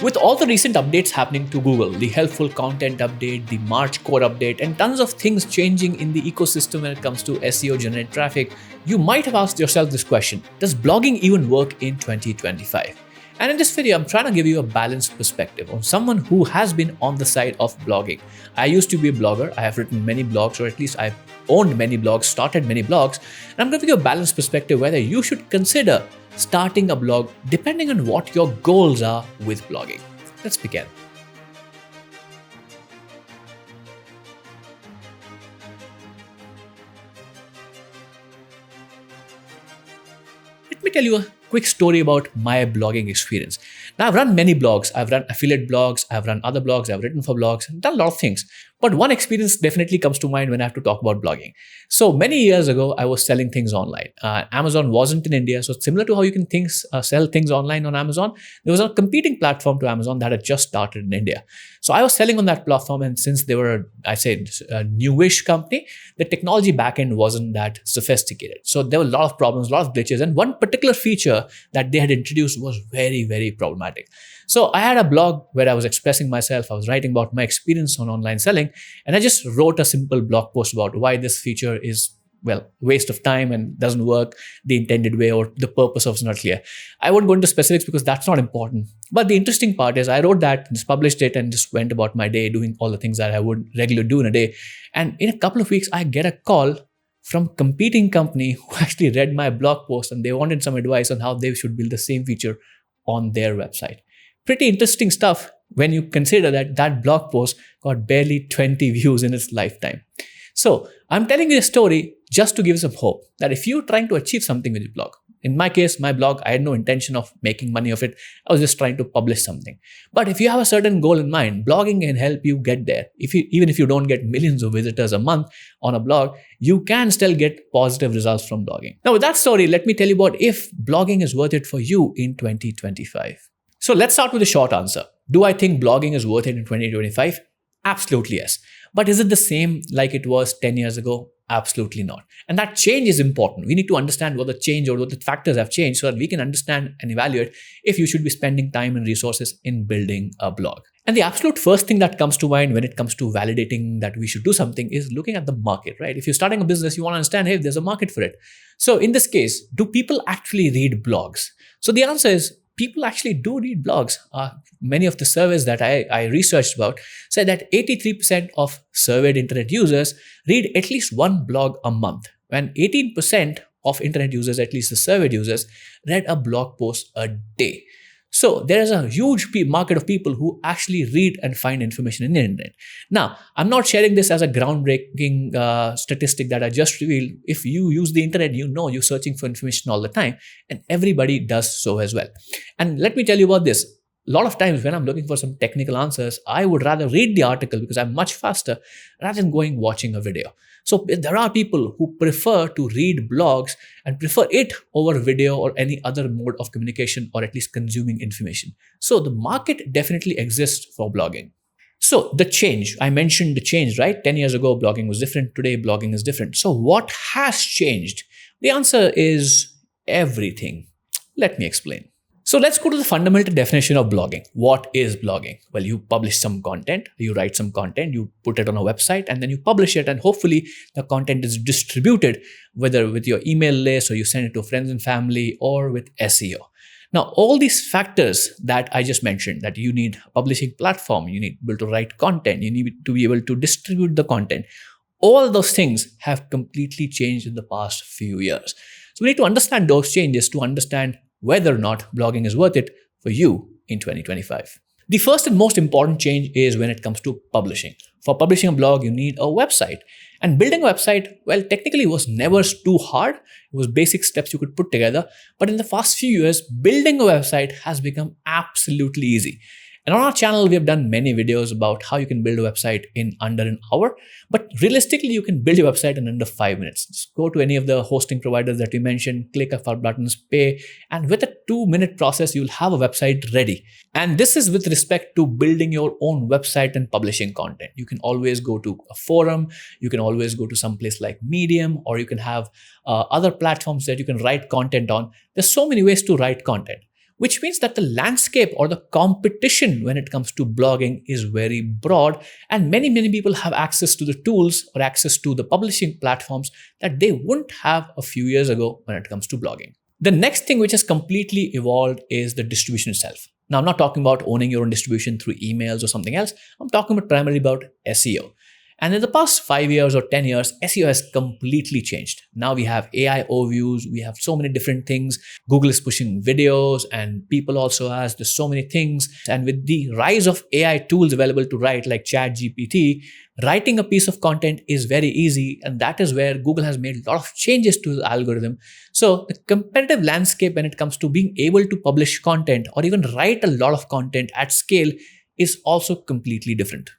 With all the recent updates happening to Google, the helpful content update, the March core update, and tons of things changing in the ecosystem when it comes to SEO generated traffic, you might have asked yourself this question: does blogging even work in 2025? And in this video, I'm trying to give you a balanced perspective on someone who has been on the side of blogging. I used to be a blogger. I have written many blogs, or at least I've owned many blogs, started many blogs, and I'm going to give you a balanced perspective whether you should consider starting a blog depending on what your goals are with blogging. Let's begin. Let me tell you a quick story about my blogging experience. Now, I've run many blogs. I've run affiliate blogs, I've run other blogs, I've written for blogs, and done a lot of things. But one experience definitely comes to mind when I have to talk about blogging. So many years ago, I was selling things online. Amazon wasn't in India, so similar to how you can sell things online on Amazon, there was a competing platform to Amazon that had just started in India. So I was selling on that platform, and since they were, a newish company, the technology backend wasn't that sophisticated. So there were a lot of problems, a lot of glitches, and one particular feature that they had introduced was very, very problematic. So I had a blog where I was expressing myself. I was writing about my experience on online selling, and I just wrote a simple blog post about why this feature is, waste of time and doesn't work the intended way, or the purpose of it's not clear. I won't go into specifics because that's not important. But the interesting part is I wrote that, just published it, and just went about my day doing all the things that I would regularly do in a day. And in a couple of weeks, I get a call from a competing company who actually read my blog post, and they wanted some advice on how they should build the same feature on their website. Pretty interesting stuff when you consider that that blog post got barely 20 views in its lifetime. So I'm telling you a story just to give some hope that if you're trying to achieve something with your blog, in my case, my blog, I had no intention of making money of it. I was just trying to publish something. But if you have a certain goal in mind, blogging can help you get there. Even if you don't get millions of visitors a month on a blog, you can still get positive results from blogging. Now, with that story, let me tell you about if blogging is worth it for you in 2025. So let's start with a short answer. Do I think blogging is worth it in 2025? Absolutely yes. But is it the same like it was 10 years ago? Absolutely not. And that change is important. We need to understand what the change or what the factors have changed so that we can understand and evaluate if you should be spending time and resources in building a blog. And the absolute first thing that comes to mind when it comes to validating that we should do something is looking at the market, right? If you're starting a business, you want to understand, hey, there's a market for it. So in this case, do people actually read blogs? So the answer is, people actually do read blogs. Many of the surveys that I researched about say that 83% of surveyed internet users read at least one blog a month, when 18% of internet users, at least the surveyed users, read a blog post a day. So there is a huge market of people who actually read and find information in the internet. Now, I'm not sharing this as a groundbreaking statistic that I just revealed. If you use the internet, you know you're searching for information all the time, and everybody does so as well. And let me tell you about this. A lot of times when I'm looking for some technical answers, I would rather read the article because I'm much faster rather than watching a video. So there are people who prefer to read blogs and prefer it over video or any other mode of communication, or at least consuming information. So the market definitely exists for blogging. So the change, I mentioned the change, right? 10 years ago, blogging was different. Today, blogging is different. So what has changed? The answer is everything. Let me explain. So let's go to the fundamental definition of blogging. What is blogging? Well, you publish some content, you write some content, you put it on a website, and then you publish it, and hopefully the content is distributed, whether with your email list, or you send it to friends and family, or with SEO. Now, all these factors that I just mentioned, that you need a publishing platform, you need to be able to write content, you need to be able to distribute the content, all those things have completely changed in the past few years. So we need to understand those changes to understand whether or not blogging is worth it for you in 2025. The first and most important change is when it comes to publishing. For publishing a blog, you need a website. And building a website, technically was never too hard. It was basic steps you could put together. But in the past few years, building a website has become absolutely easy. And on our channel, we have done many videos about how you can build a website in under an hour. But realistically, you can build your website in under 5 minutes. Just go to any of the hosting providers that we mentioned, click a few buttons, pay, and with a 2-minute process, you'll have a website ready. And this is with respect to building your own website and publishing content. You can always go to a forum, you can always go to some place like Medium, or you can have other platforms that you can write content on. There's so many ways to write content. which means that the landscape or the competition when it comes to blogging is very broad, and many people have access to the tools or access to the publishing platforms that they wouldn't have a few years ago when it comes to blogging. The next thing which has completely evolved is the distribution itself. Now, I'm not talking about owning your own distribution through emails or something else. I'm talking about primarily about SEO. And in the past 5 years or 10 years, SEO has completely changed. Now we have AI overviews, we have so many different things. Google is pushing videos, and people also ask, there's so many things. And with the rise of AI tools available to write like ChatGPT, writing a piece of content is very easy. And that is where Google has made a lot of changes to the algorithm. So the competitive landscape when it comes to being able to publish content or even write a lot of content at scale is also completely different.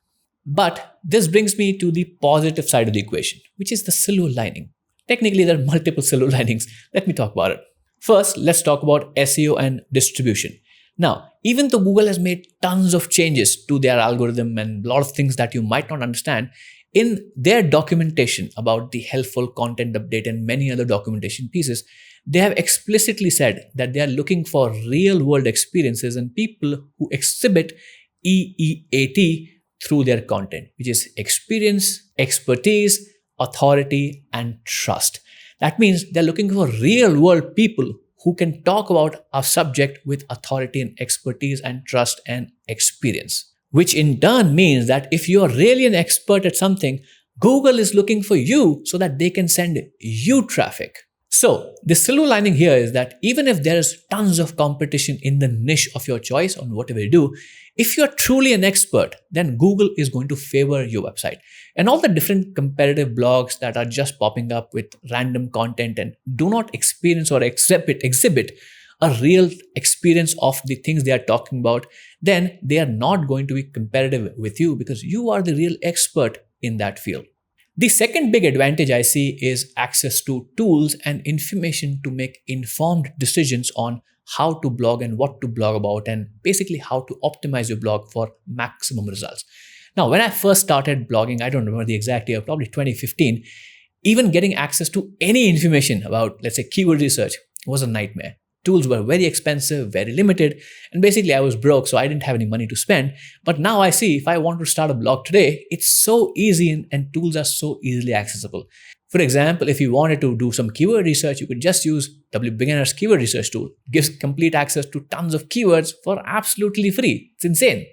But this brings me to the positive side of the equation, which is the silver lining. Technically, there are multiple silver linings. Let me talk about it. First, let's talk about SEO and distribution. Now, even though Google has made tons of changes to their algorithm and a lot of things that you might not understand, in their documentation about the helpful content update and many other documentation pieces, they have explicitly said that they are looking for real world experiences and people who exhibit EEAT through their content, which is experience, expertise, authority, and trust. That means they're looking for real world people who can talk about a subject with authority and expertise and trust and experience. Which in turn means that if you're really an expert at something, Google is looking for you so that they can send you traffic. So the silver lining here is that even if there is tons of competition in the niche of your choice on whatever you do, if you're truly an expert, then Google is going to favor your website. And all the different competitive blogs that are just popping up with random content and do not experience or exhibit a real experience of the things they are talking about, then they are not going to be competitive with you because you are the real expert in that field. The second big advantage I see is access to tools and information to make informed decisions on how to blog and what to blog about, and basically how to optimize your blog for maximum results. Now, when I first started blogging, I don't remember the exact year, probably 2015, even getting access to any information about, let's say, keyword research was a nightmare. Tools were very expensive, very limited, and basically I was broke, so I didn't have any money to spend. But now I see if I want to start a blog today, it's so easy and tools are so easily accessible. For example, if you wanted to do some keyword research, you could just use Beginner's Keyword Research tool. It gives complete access to tons of keywords for absolutely free. It's insane.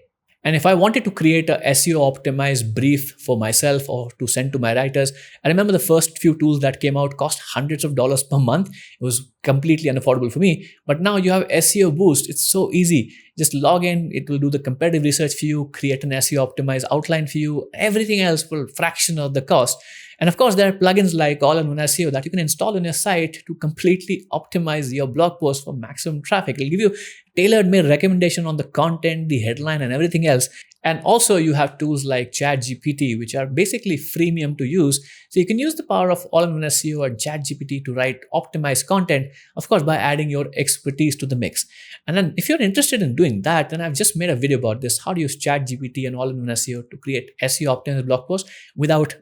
And if I wanted to create a SEO optimized brief for myself or to send to my writers, I remember the first few tools that came out cost hundreds of dollars per month. It was completely unaffordable for me. But now you have SEO Boost. It's so easy. Just log in. It will do the competitive research for you, create an SEO optimized outline for you, everything else for a fraction of the cost. And of course, there are plugins like All-in-One SEO that you can install on your site to completely optimize your blog post for maximum traffic. It'll give you tailor-made recommendation on the content, the headline, and everything else. And also you have tools like ChatGPT, which are basically freemium to use. So you can use the power of All-in-One SEO and ChatGPT to write optimized content, of course, by adding your expertise to the mix. And then if you're interested in doing that, then I've just made a video about this, how to use ChatGPT and All-in-One SEO to create SEO optimized blog posts without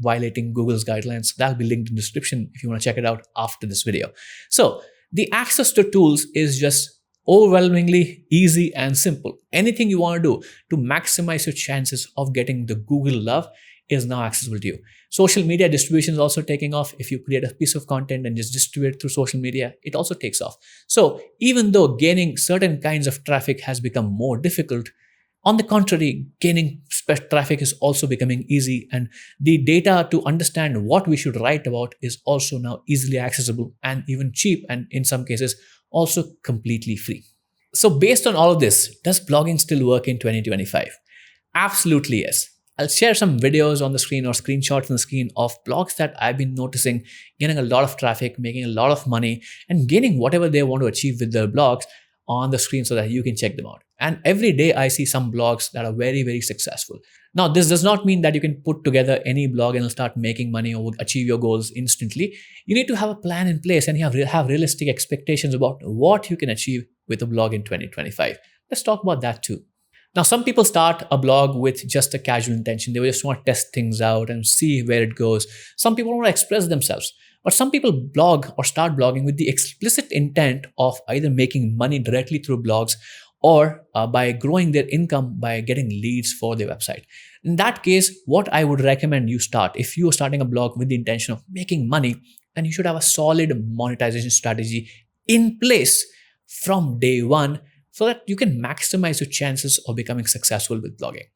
violating Google's guidelines. That'll be linked in the description if you want to check it out after this video. So the access to tools is just overwhelmingly easy and simple. Anything you want to do to maximize your chances of getting the Google love is now accessible to you. Social media distribution is also taking off. If you create a piece of content and just distribute it through social media, it also takes off. So even though gaining certain kinds of traffic has become more difficult, on the contrary, gaining traffic is also becoming easy, and the data to understand what we should write about is also now easily accessible and even cheap, and in some cases also completely free. So based on all of this, does blogging still work in 2025? Absolutely yes. I'll share some videos on the screen or screenshots on the screen of blogs that I've been noticing getting a lot of traffic, making a lot of money, and gaining whatever they want to achieve with their blogs on the screen so that you can check them out. And every day I see some blogs that are very, very successful. Now, this does not mean that you can put together any blog and start making money or achieve your goals instantly. You need to have a plan in place and you have realistic expectations about what you can achieve with a blog in 2025. Let's talk about that too. Now, some people start a blog with just a casual intention. They just want to test things out and see where it goes. Some people want to express themselves. But some people blog or start blogging with the explicit intent of either making money directly through blogs or by growing their income by getting leads for their website. In that case, what I would recommend you start, if you are starting a blog with the intention of making money, then you should have a solid monetization strategy in place from day one so that you can maximize your chances of becoming successful with blogging.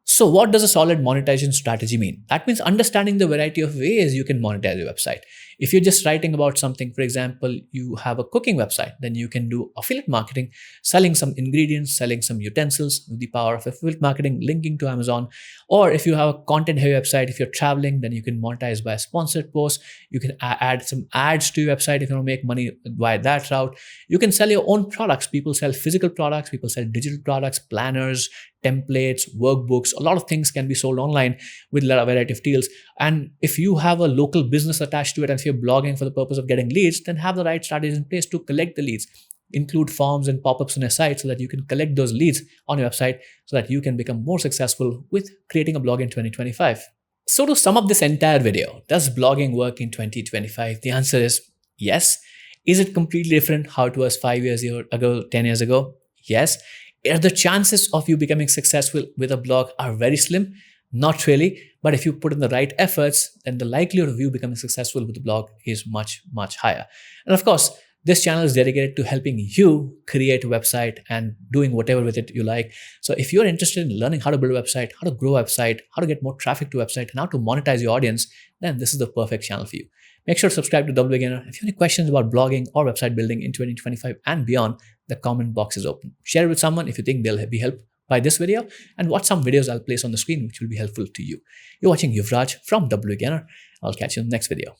So what does a solid monetization strategy mean? That means understanding the variety of ways you can monetize your website. If you're just writing about something, for example, you have a cooking website, then you can do affiliate marketing, selling some ingredients, selling some utensils with the power of affiliate marketing, linking to Amazon. Or if you have a content heavy website, if you're traveling, then you can monetize by a sponsored post. You can add some ads to your website if you want to make money via that route. You can sell your own products. People sell physical products, people sell digital products, planners, templates, workbooks. A lot of things can be sold online with a variety of deals. And if you have a local business attached to it, and if you're blogging for the purpose of getting leads, then have the right strategies in place to collect the leads. Include forms and pop-ups on your site so that you can collect those leads on your website so that you can become more successful with creating a blog in 2025. So to sum up this entire video, does blogging work in 2025? The answer is yes. Is it completely different how it was 5 years ago, 10 years ago? Yes. The chances of you becoming successful with a blog are very slim. Not really, but if you put in the right efforts, then the likelihood of you becoming successful with a blog is much, much higher. And of course, this channel is dedicated to helping you create a website and doing whatever with it you like. So if you're interested in learning how to build a website, how to grow a website, how to get more traffic to a website, and how to monetize your audience, then this is the perfect channel for you. Make sure to subscribe to Double Beginner. If you have any questions about blogging or website building in 2025 and beyond, the comment box is open. Share it with someone if you think they'll be helped by this video, and watch some videos I'll place on the screen which will be helpful to you. You're watching Yuvraj from Double Beginner. I'll catch you in the next video.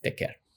Take care.